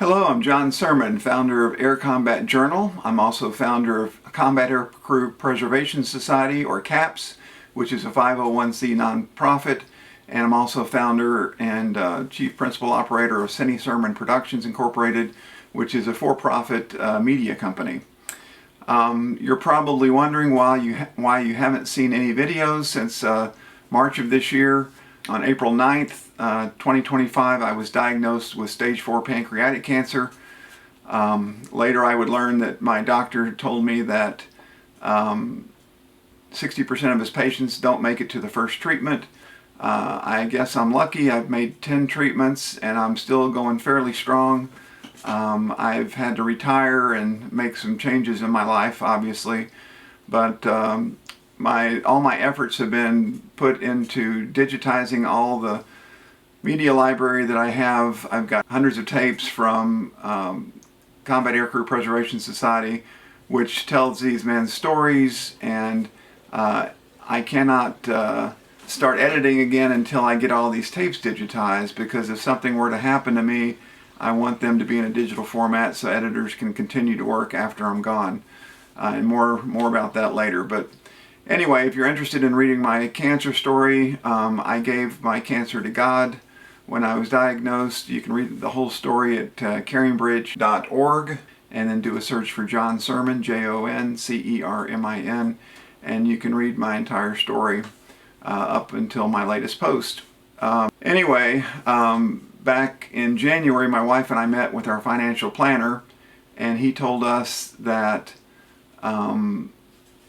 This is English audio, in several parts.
Hello, I'm Jon Cermin, founder of Air Combat Journal. I'm also founder of Combat Air Crew Preservation Society, or CAPS, which is a 501c nonprofit. And I'm also founder and chief principal operator of Cermin Productions Incorporated, which is a for-profit media company. You're probably wondering why you haven't seen any videos since March of this year. On April 9th, 2025, I was diagnosed with stage 4 pancreatic cancer. Later I would learn that my doctor told me that 60% of his patients don't make it to the first treatment. I guess I'm lucky. I've made 10 treatments and I'm still going fairly strong. I've had to retire and make some changes in my life, obviously, but all my efforts have been put into digitizing all the media library that I have. I've got hundreds of tapes from Combat Air Crew Preservation Society, which tells these men's stories, and I cannot start editing again until I get all these tapes digitized, because if something were to happen to me, I want them to be in a digital format so editors can continue to work after I'm gone. And more about that later. But anyway, if you're interested in reading my cancer story, I gave my cancer to God when I was diagnosed. You can read the whole story at caringbridge.org, and then do a search for Jon Cermin, Jon-Cermin, and you can read my entire story up until my latest post. Back in January, my wife and I met with our financial planner, and he told us that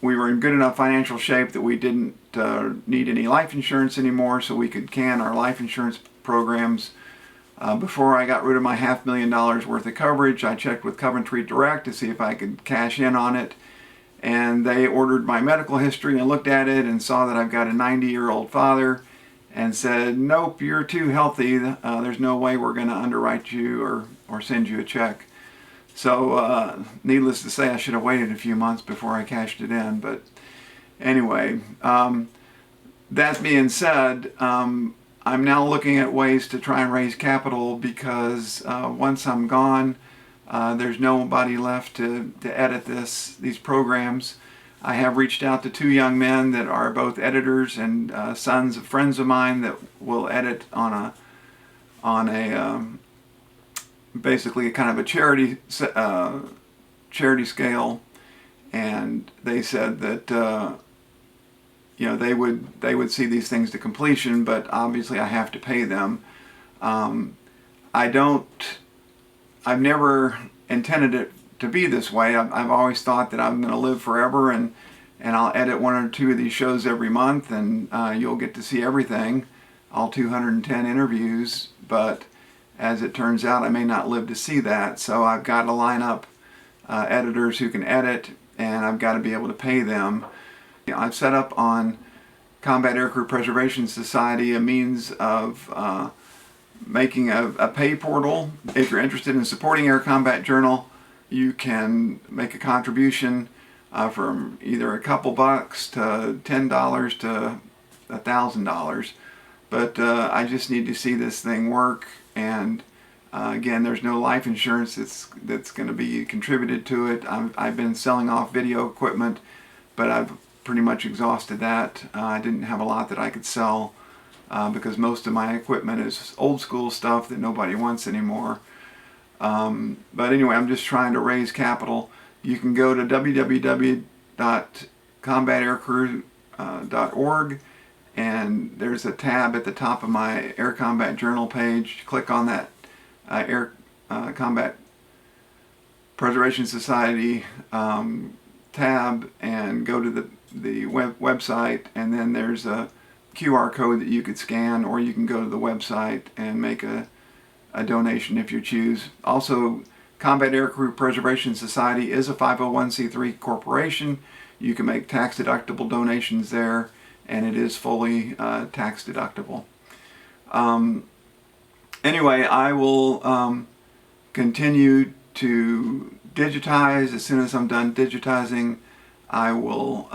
we were in good enough financial shape that we didn't need any life insurance anymore, so we could can our life insurance programs. Before I got rid of my $500,000 worth of coverage, I checked with Coventry Direct to see if I could cash in on it, and they ordered my medical history and looked at it and saw that I've got a 90-year-old father, and said, nope, you're too healthy. There's no way we're going to underwrite you or send you a check. So needless to say, I should have waited a few months before I cashed it in. But anyway, that being said, I'm now looking at ways to try and raise capital, because once I'm gone, there's nobody left to edit these programs. I have reached out to 2 young men that are both editors and sons of friends of mine that will edit on a basically a kind of a charity scale, and they said that they would see these things to completion, but obviously I have to pay them. I've never intended it to be this way. I've always thought that I'm going to live forever, and I'll edit 1 or 2 of these shows every month, and you'll get to see everything, all 210 interviews. But as it turns out, I may not live to see that, so I've got to line up editors who can edit, and I've got to be able to pay them. I've set up on Combat Air Crew Preservation Society a means of making a pay portal. If you're interested in supporting Air Combat Journal, you can make a contribution from either a couple bucks to $10 to $1,000. But I just need to see this thing work, and again, there's no life insurance that's going to be contributed to it. I've been selling off video equipment, but I've pretty much exhausted that. I didn't have a lot that I could sell because most of my equipment is old school stuff that nobody wants anymore. But anyway, I'm just trying to raise capital. You can go to www.combataircrew.org, and there's a tab at the top of my Air Combat Journal page. Click on that Air Combat Preservation Society tab and go to the website, and then there's a QR code that you could scan, or you can go to the website and make a donation if you choose. Also, Combat Air Crew Preservation Society is a 501c3 corporation. You can make tax-deductible donations there, and it is fully tax-deductible. Anyway, I will continue to digitize. As soon as I'm done digitizing, I will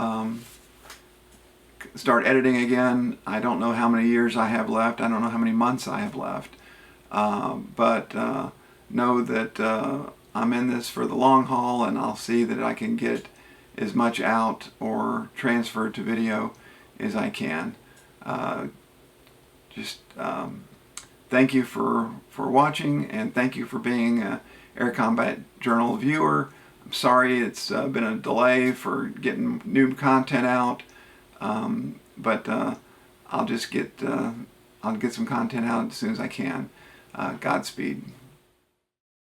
start editing again. I don't know how many years I have left. I don't know how many months I have left. But know that I'm in this for the long haul, and I'll see that I can get as much out or transferred to video as I can. Just thank you for watching, and thank you for being an Air Combat Journal viewer. I'm sorry it's been a delay for getting new content out, but I'll get some content out as soon as I can. Godspeed.